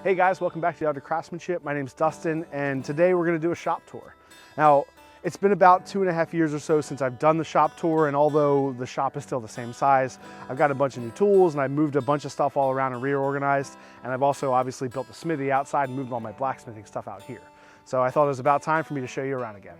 Hey guys, welcome back to the Art of Craftsmanship. My name's Dustin, and today we're going to do a shop tour. Now, it's been about 2.5 years or so since I've done the shop tour, and although the shop is still the same size, I've got a bunch of new tools, and I've moved a bunch of stuff all around and reorganized, and I've also obviously built the smithy outside and moved all my blacksmithing stuff out here. So I thought it was about time for me to show you around again.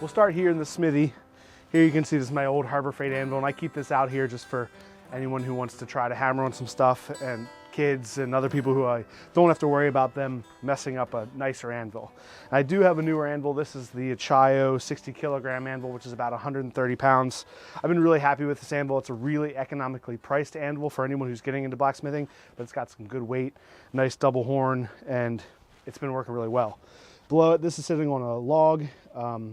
We'll start here in the smithy. Here you can see this is my old Harbor Freight anvil, and I keep this out here just for anyone who wants to try to hammer on some stuff, and kids and other people who I don't have to worry about them messing up a nicer anvil. And I do have a newer anvil. This is the Achayo 60 kilogram anvil, which is about 130 pounds. I've been really happy with this anvil. It's a really economically priced anvil for anyone who's getting into blacksmithing, but it's got some good weight, nice double horn, and it's been working really well. Below it, this is sitting on a log,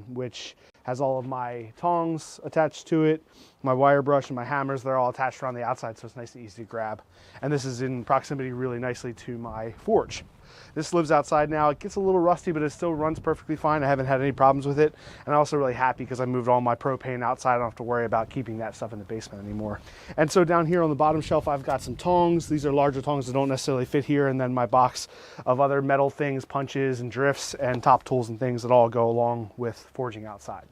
which has all of my tongs attached to it, my wire brush and my hammers. They're all attached around the outside, so it's nice and easy to grab. And this is in proximity really nicely to my forge. This lives outside now. It gets a little rusty, but it still runs perfectly fine. I haven't had any problems with it. And I'm also really happy because I moved all my propane outside. I don't have to worry about keeping that stuff in the basement anymore. And so down here on the bottom shelf, I've got some tongs. These are larger tongs that don't necessarily fit here. And then my box of other metal things, punches and drifts and top tools and things that all go along with forging outside.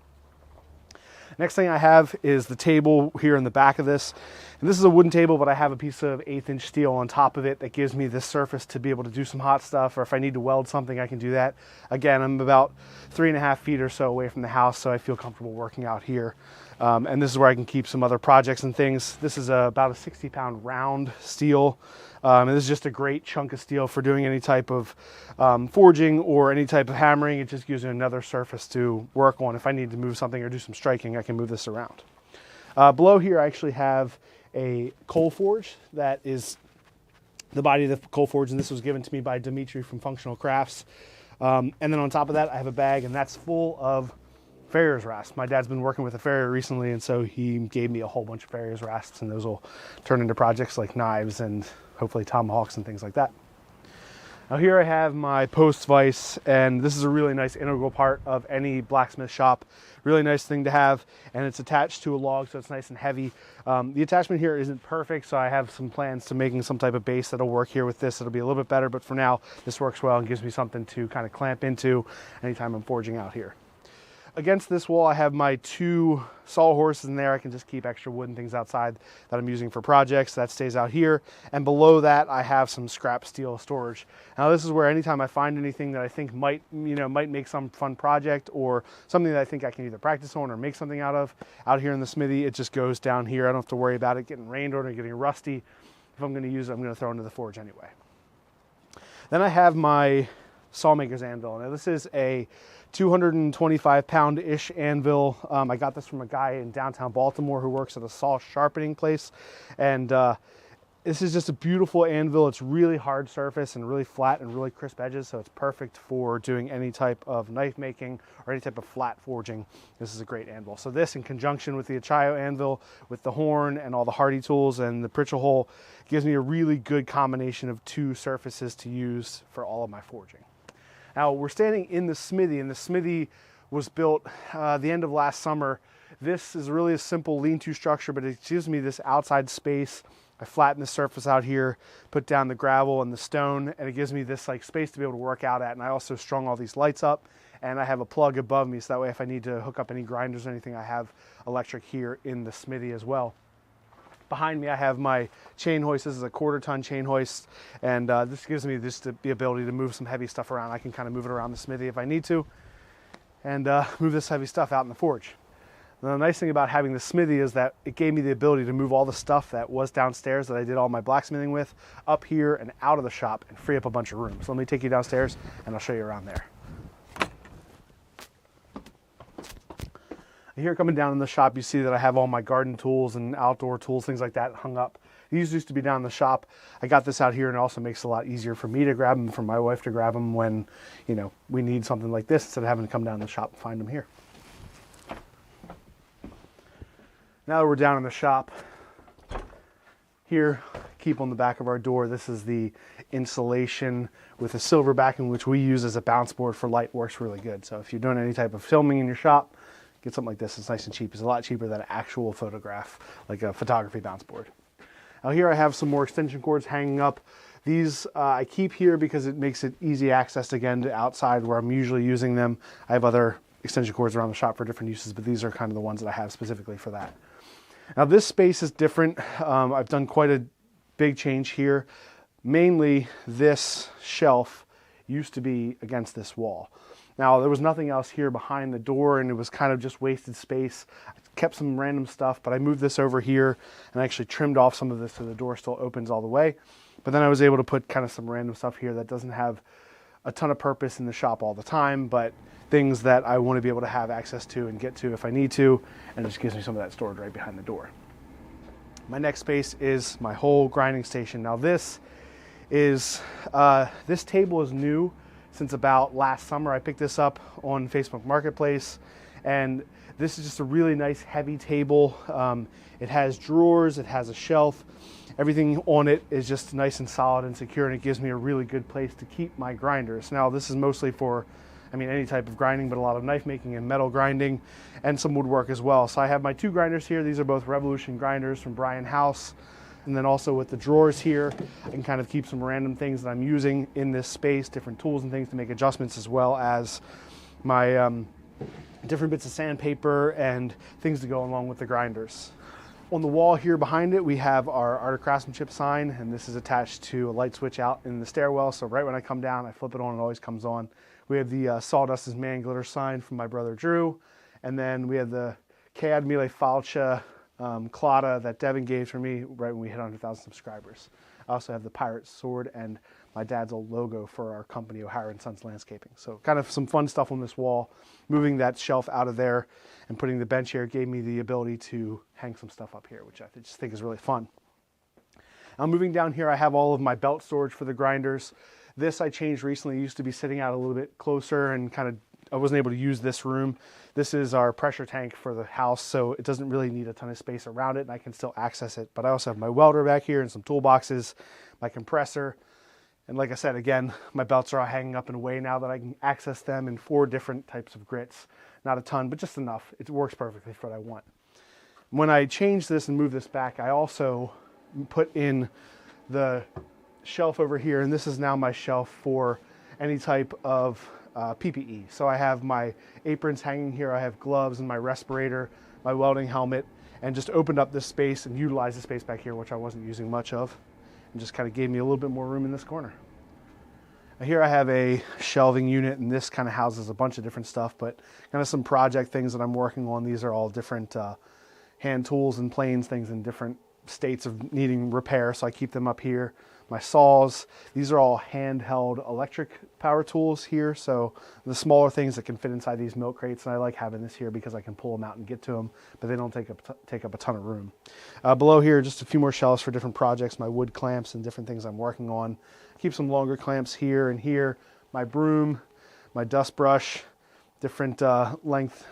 Next thing I have is the table here in the back of this. And this is a wooden table, but I have a piece of 1/8" steel on top of it that gives me this surface to be able to do some hot stuff, or if I need to weld something, I can do that. Again, I'm about 3.5 feet or so away from the house, so I feel comfortable working out here. And this is where I can keep some other projects and things. This is about a 60-pound round steel. And this is just a great chunk of steel for doing any type of forging or any type of hammering. It just gives you another surface to work on. If I need to move something or do some striking, I can move this around. Below here, I actually have a coal forge that is the body of the coal forge, and this was given to me by Dimitri from Functional Crafts. And then on top of that, I have a bag, and that's full of farrier's rasps. My dad's been working with a farrier recently, and so he gave me a whole bunch of farrier's rasps, and those will turn into projects like knives and hopefully tomahawks and things like that. Now here I have my post vise, and this is a really nice integral part of any blacksmith shop. Really nice thing to have, and it's attached to a log, so it's nice and heavy. The attachment here isn't perfect, so I have some plans to making some type of base that'll work here with this. It'll be a little bit better, but for now, this works well and gives me something to kind of clamp into anytime I'm forging out here. Against this wall, I have my 2 saw horses in there. I can just keep extra wood and things outside that I'm using for projects. That stays out here. And below that, I have some scrap steel storage. Now, this is where anytime I find anything that I think might make some fun project, or something that I think I can either practice on or make something out of, out here in the smithy, it just goes down here. I don't have to worry about it getting rained on or getting rusty. If I'm going to use it, I'm going to throw it into the forge anyway. Then I have my Sawmaker's anvil. Now, this is a 225-pound-ish anvil. I got this from a guy in downtown Baltimore who works at a saw sharpening place. And this is just a beautiful anvil. It's really hard surface and really flat and really crisp edges, so it's perfect for doing any type of knife making or any type of flat forging. This is a great anvil. So this, in conjunction with the Achayo anvil, with the horn and all the hardy tools and the Pritchel hole, gives me a really good combination of 2 surfaces to use for all of my forging. Now, we're standing in the smithy, and the smithy was built the end of last summer. This is really a simple lean-to structure, but it gives me this outside space. I flatten the surface out here, put down the gravel and the stone, and it gives me this space to be able to work out at. And I also strung all these lights up, and I have a plug above me, so that way if I need to hook up any grinders or anything, I have electric here in the smithy as well. Behind me, I have my chain hoist. This is a 1/4 ton chain hoist, and this gives me the ability to move some heavy stuff around. I can kind of move it around the smithy if I need to, and move this heavy stuff out in the forge. And the nice thing about having the smithy is that it gave me the ability to move all the stuff that was downstairs that I did all my blacksmithing with up here and out of the shop and free up a bunch of room. So let me take you downstairs, and I'll show you around there. Here, coming down in the shop, you see that I have all my garden tools and outdoor tools, things like that, hung up. These used to be down in the shop. I got this out here, and it also makes it a lot easier for me to grab them, for my wife to grab them when, we need something like this, instead of having to come down to the shop and find them here. Now that we're down in the shop, here, keep on the back of our door, this is the insulation with a silver backing, which we use as a bounce board for light. Works really good. So if you're doing any type of filming in your shop, get something like this. It's nice and cheap. It's a lot cheaper than an actual photograph, like a photography bounce board. Now here I have some more extension cords hanging up. These I keep here because it makes it easy access again to outside where I'm usually using them. I have other extension cords around the shop for different uses, but these are kind of the ones that I have specifically for that. Now this space is different. I've done quite a big change here. Mainly this shelf used to be against this wall. Now there was nothing else here behind the door and it was kind of just wasted space. I kept some random stuff, but I moved this over here and I actually trimmed off some of this so the door still opens all the way. But then I was able to put kind of some random stuff here that doesn't have a ton of purpose in the shop all the time, but things that I want to be able to have access to and get to if I need to, and it just gives me some of that storage right behind the door. My next space is my whole grinding station. Now this table is new since about last summer. I picked this up on Facebook Marketplace, and this is just a really nice heavy table. It has drawers, it has a shelf. Everything on it is just nice and solid and secure, and it gives me a really good place to keep my grinders. Now this is mostly for, any type of grinding, but a lot of knife making and metal grinding and some woodwork as well. So I have my two grinders here. These are both Revolution grinders from Brian House. And then also with the drawers here, I can kind of keep some random things that I'm using in this space, different tools and things to make adjustments, as well as my different bits of sandpaper and things to go along with the grinders. On the wall here behind it, we have our Art of Craftsmanship sign, and this is attached to a light switch out in the stairwell. So right when I come down, I flip it on, it always comes on. We have the Sawdust is Man glitter sign from my brother Drew. And then we have the Cad Mille Falcha Clada that Devin gave for me right when we hit 100,000 subscribers. I also have the pirate sword and my dad's old logo for our company, O'Hara & Sons Landscaping. So kind of some fun stuff on this wall. Moving that shelf out of there and putting the bench here gave me the ability to hang some stuff up here, which I just think is really fun. Now moving down here, I have all of my belt storage for the grinders. This I changed recently. It used to be sitting out a little bit closer and I wasn't able to use this room. This is our pressure tank for the house, so it doesn't really need a ton of space around it, and I can still access it. But I also have my welder back here and some toolboxes, my compressor, and like I said, again, my belts are all hanging up in a way now that I can access them in 4 different types of grits. Not a ton, but just enough. It works perfectly for what I want. When I change this and move this back, I also put in the shelf over here, and this is now my shelf for any type of PPE. So I have my aprons hanging here, I have gloves and my respirator, my welding helmet, and just opened up this space and utilized the space back here, which I wasn't using much of, and just kind of gave me a little bit more room in this corner. Now here I have a shelving unit, and this kind of houses a bunch of different stuff, but kind of some project things that I'm working on. These are all different hand tools and planes, things in different states of needing repair, so I keep them up here. My saws, these are all handheld electric power tools here, so the smaller things that can fit inside these milk crates, and I like having this here because I can pull them out and get to them, but they don't take up a ton of room. Below here, just a few more shelves for different projects, my wood clamps and different things I'm working on. Keep some longer clamps here and here, my broom, my dust brush, different length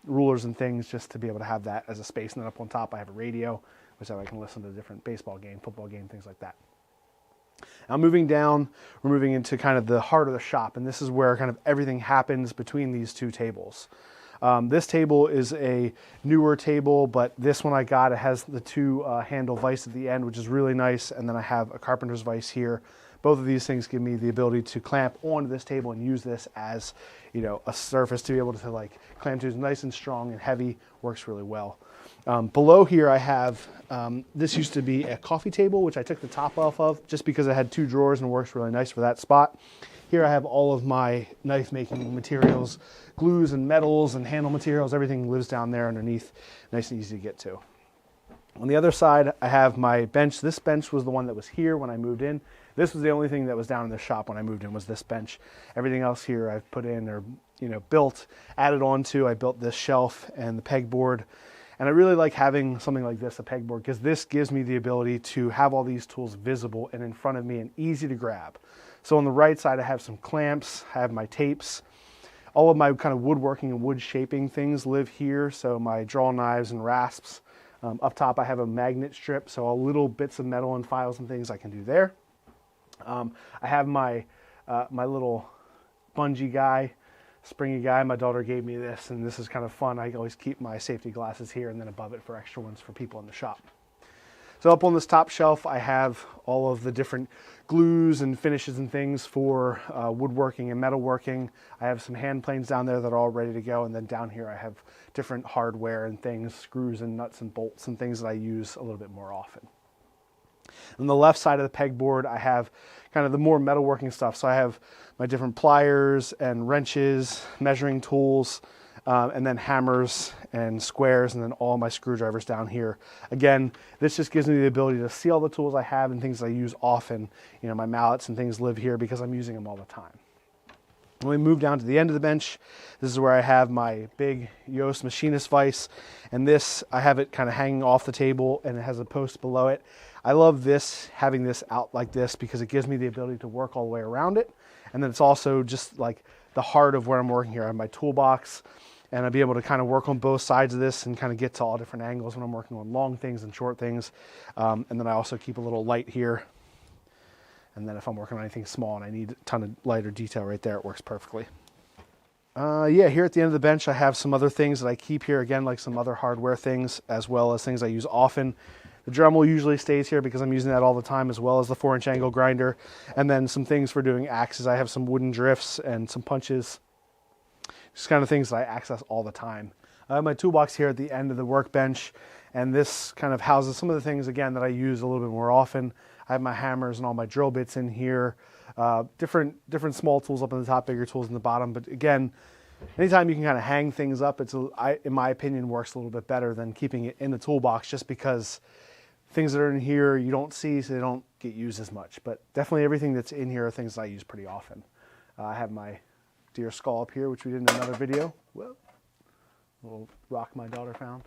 rulers and things, just to be able to have that as a space. And then up on top I have a radio, which I can listen to different baseball game, football game, things like that. Now moving down, we're moving into kind of the heart of the shop, and this is where kind of everything happens between these two tables. This table is a newer table, but this one I got, it has the 2 handle vise at the end, which is really nice, and then I have a carpenter's vise here. Both of these things give me the ability to clamp onto this table and use this as, a surface to be able to like clamp to. It's nice and strong and heavy, works really well. Below here I have, this used to be a coffee table, which I took the top off of just because it had 2 drawers and works really nice for that spot. Here I have all of my knife making materials, glues and metals and handle materials. Everything lives down there underneath, nice and easy to get to. On the other side, I have my bench. This bench was the one that was here when I moved in. This was the only thing that was down in the shop when I moved in, was this bench. Everything else here I've put in or, built, added on to. I built this shelf and the pegboard. And I really like having something like this, a pegboard, because this gives me the ability to have all these tools visible and in front of me and easy to grab. So on the right side, I have some clamps, I have my tapes. All of my kind of woodworking and wood shaping things live here. So my draw knives and rasps. Up top, I have a magnet strip, so all little bits of metal and files and things I can do there. I have my my little bungee guy, springy guy. My daughter gave me this, and this is kind of fun. I always keep my safety glasses here and then above it for extra ones for people in the shop. So up on this top shelf, I have all of the different glues and finishes and things for woodworking and metalworking. I have some hand planes down there that are all ready to go. And then down here, I have different hardware and things, screws and nuts and bolts and things that I use a little bit more often. On the left side of the pegboard, I have kind of the more metalworking stuff. So I have my different pliers and wrenches, measuring tools, and then hammers and squares, and then all my screwdrivers down here. Again, this just gives me the ability to see all the tools I have and things I use often. You know, my mallets and things live here because I'm using them all the time. When we move down to the end of the bench, this is where I have my big Yoast Machinist Vice, and this, I have it kind of hanging off the table and it has a post below it. I love this, having this out like this, because it gives me the ability to work all the way around it. And then it's also just like the heart of where I'm working here. I have my toolbox, and I'll be able to kind of work on both sides of this and kind of get to all different angles when I'm working on long things and short things. And then I also keep a little light here. And then if I'm working on anything small and I need a ton of light or detail right there, it works perfectly. Yeah, here at the end of the bench, I have some other things that I keep here, again, like some other hardware things, as well as things I use often. The Dremel usually stays here because I'm using that all the time, as well as the 4-inch angle grinder. And then some things for doing axes. I have some wooden drifts and some punches. Just kind of things that I access all the time. I have my toolbox here at the end of the workbench, and this kind of houses some of the things, again, that I use a little bit more often. I have my hammers and all my drill bits in here. Different small tools up on the top, bigger tools in the bottom. But again, anytime you can kind of hang things up, in my opinion, works a little bit better than keeping it in the toolbox, just because things that are in here you don't see, so they don't get used as much. But definitely everything that's in here are things that I use pretty often. I have my deer skull up here, which we did in another video. Whoa, little rock my daughter found.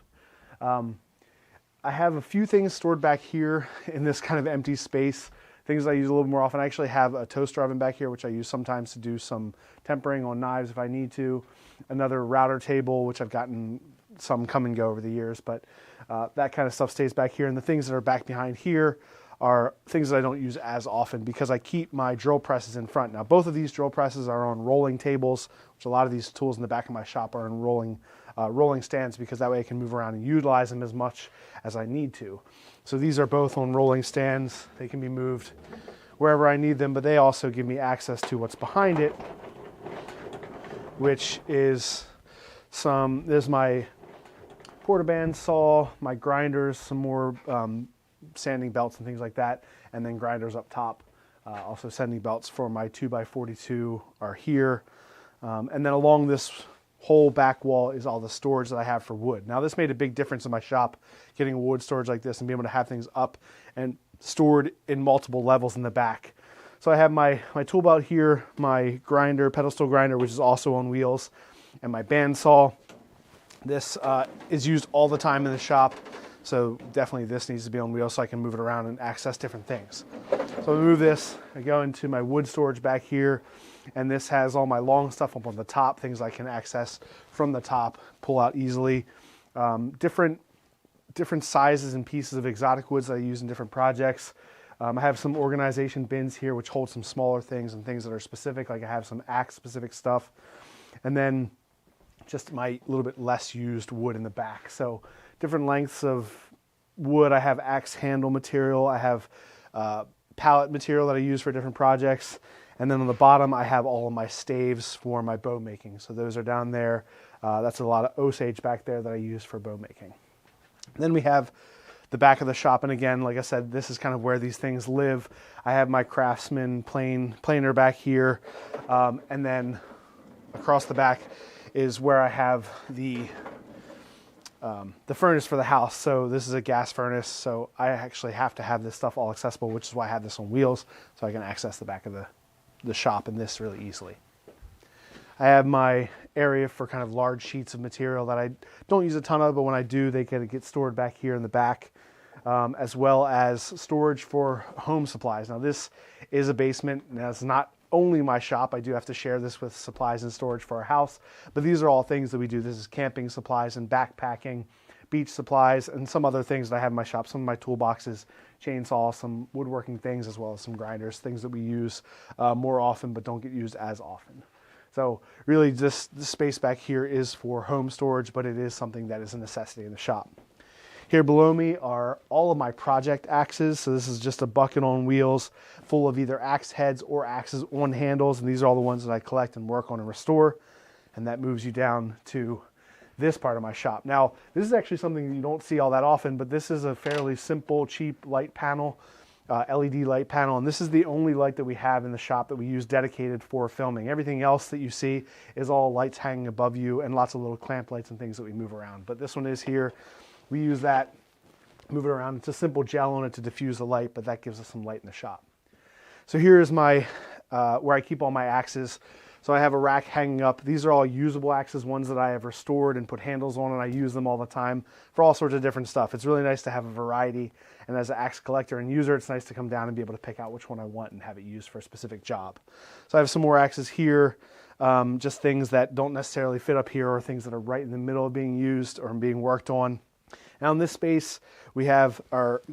I have a few things stored back here in this kind of empty space, things I use a little more often. I actually have a toaster oven back here, which I use sometimes to do some tempering on knives if I need to. Another router table, which I've gotten some come and go over the years, but that kind of stuff stays back here. And the things that are back behind here are things that I don't use as often because I keep my drill presses in front. Now, both of these drill presses are on rolling tables, which a lot of these tools in the back of my shop are on rolling stands, because that way I can move around and utilize them as much as I need to. So these are both on rolling stands. They can be moved wherever I need them, but they also give me access to what's behind it, which is there's my portaband saw, my grinders, some more sanding belts and things like that, and then grinders up top. Also sanding belts for my 2x42 are here. And then along this whole back wall is all the storage that I have for wood. Now, this made a big difference in my shop, getting a wood storage like this and being able to have things up and stored in multiple levels in the back. So I have my tool belt here, my grinder, pedestal grinder, which is also on wheels, and my bandsaw. This is used all the time in the shop, so definitely this needs to be on wheels so I can move it around and access different things. So I move this, I go into my wood storage back here, and this has all my long stuff up on the top, things I can access from the top, pull out easily. Different sizes and pieces of exotic woods that I use in different projects. I have some organization bins here which hold some smaller things and things that are specific, like I have some axe specific stuff. And then just my little bit less used wood in the back. So different lengths of wood. I have axe handle material. I have pallet material that I use for different projects. And then on the bottom, I have all of my staves for my bow making. So those are down there. That's a lot of Osage back there that I use for bow making. Then we have the back of the shop. And again, like I said, this is kind of where these things live. I have my Craftsman planer back here. And then across the back is where I have the furnace for the house. So this is a gas furnace, so I actually have to have this stuff all accessible, which is why I have this on wheels, so I can access the back of the shop in this really easily. I have my area for kind of large sheets of material that I don't use a ton of, but when I do, they can get stored back here in the back, as well as storage for home supplies. Now this is a basement, and it's not only my shop. I do have to share this with supplies and storage for our house, but these are all things that we do. This is camping supplies and backpacking, beach supplies, and some other things that I have in my shop. Some of my toolboxes, chainsaw, some woodworking things, as well as some grinders, things that we use more often but don't get used as often. So really just the space back here is for home storage, but it is something that is a necessity in the shop. Here below me are all of my project axes. So this is just a bucket on wheels full of either axe heads or axes on handles. And these are all the ones that I collect and work on and restore. And that moves you down to this part of my shop. Now, this is actually something you don't see all that often, but this is a fairly simple, cheap light panel, LED light panel. And this is the only light that we have in the shop that we use dedicated for filming. Everything else that you see is all lights hanging above you and lots of little clamp lights and things that we move around. But this one is here. We use that, move it around. It's a simple gel on it to diffuse the light, but that gives us some light in the shop. So here is my, where I keep all my axes. So I have a rack hanging up. These are all usable axes, ones that I have restored and put handles on, and I use them all the time for all sorts of different stuff. It's really nice to have a variety, and as an axe collector and user, it's nice to come down and be able to pick out which one I want and have it used for a specific job. So I have some more axes here, just things that don't necessarily fit up here or things that are right in the middle of being used or being worked on. Now in this space, we have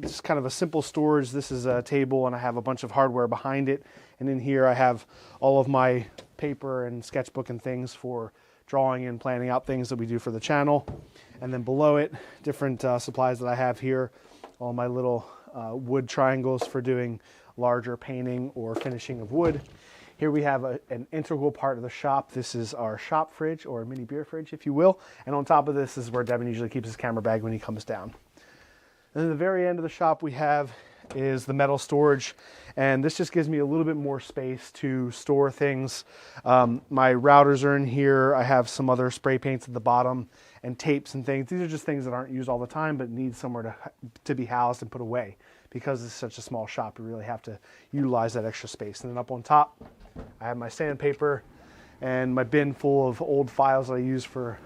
just kind of a simple storage. This is a table and I have a bunch of hardware behind it. And in here I have all of my paper and sketchbook and things for drawing and planning out things that we do for the channel. And then below it, different supplies that I have here, all my little wood triangles for doing larger painting or finishing of wood. Here we have an integral part of the shop. This is our shop fridge, or a mini beer fridge, if you will. And on top of this is where Devin usually keeps his camera bag when he comes down. And then the very end of the shop we have is the metal storage. And this just gives me a little bit more space to store things. My routers are in here. I have some other spray paints at the bottom and tapes and things. These are just things that aren't used all the time, but need somewhere to be housed and put away. Because it's such a small shop, you really have to utilize that extra space. And then up on top, I have my sandpaper and my bin full of old files that I use for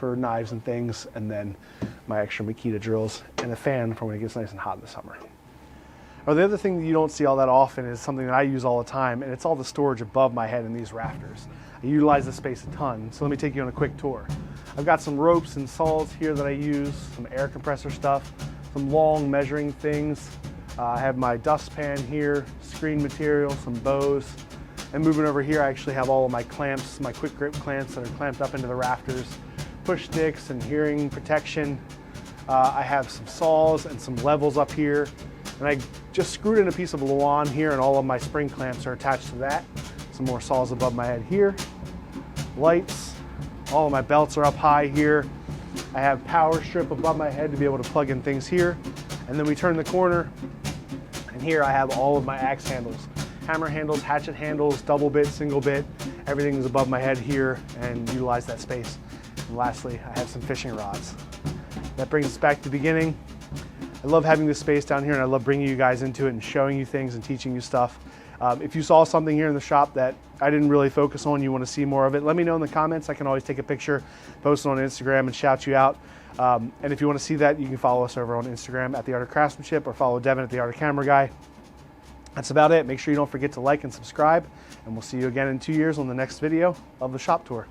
knives and things, and then my extra Makita drills and a fan for when it gets nice and hot in the summer. Now, the other thing that you don't see all that often is something that I use all the time, and it's all the storage above my head in these rafters. I utilize the space a ton, so let me take you on a quick tour. I've got some ropes and saws here that I use, some air compressor stuff, some long measuring things. I have my dustpan here, screen material, some bows. And moving over here, I actually have all of my clamps, my quick grip clamps that are clamped up into the rafters, push sticks and hearing protection. I have some saws and some levels up here. And I just screwed in a piece of Luan here, and all of my spring clamps are attached to that. Some more saws above my head here. Lights, all of my belts are up high here. I have power strip above my head to be able to plug in things here. And then we turn the corner, and here I have all of my axe handles. Hammer handles, hatchet handles, double bit, single bit. Everything is above my head here, and utilize that space. And lastly, I have some fishing rods. That brings us back to the beginning. I love having this space down here, and I love bringing you guys into it and showing you things and teaching you stuff. If you saw something here in the shop that I didn't really focus on, you want to see more of it, let me know in the comments. I can always take a picture, post it on Instagram, and shout you out. And if you want to see that, you can follow us over on Instagram at The Art of Craftsmanship, or follow Devin at The Art of Camera Guy. That's about it. Make sure you don't forget to like and subscribe, and we'll see you again in 2 years on the next video of the shop tour.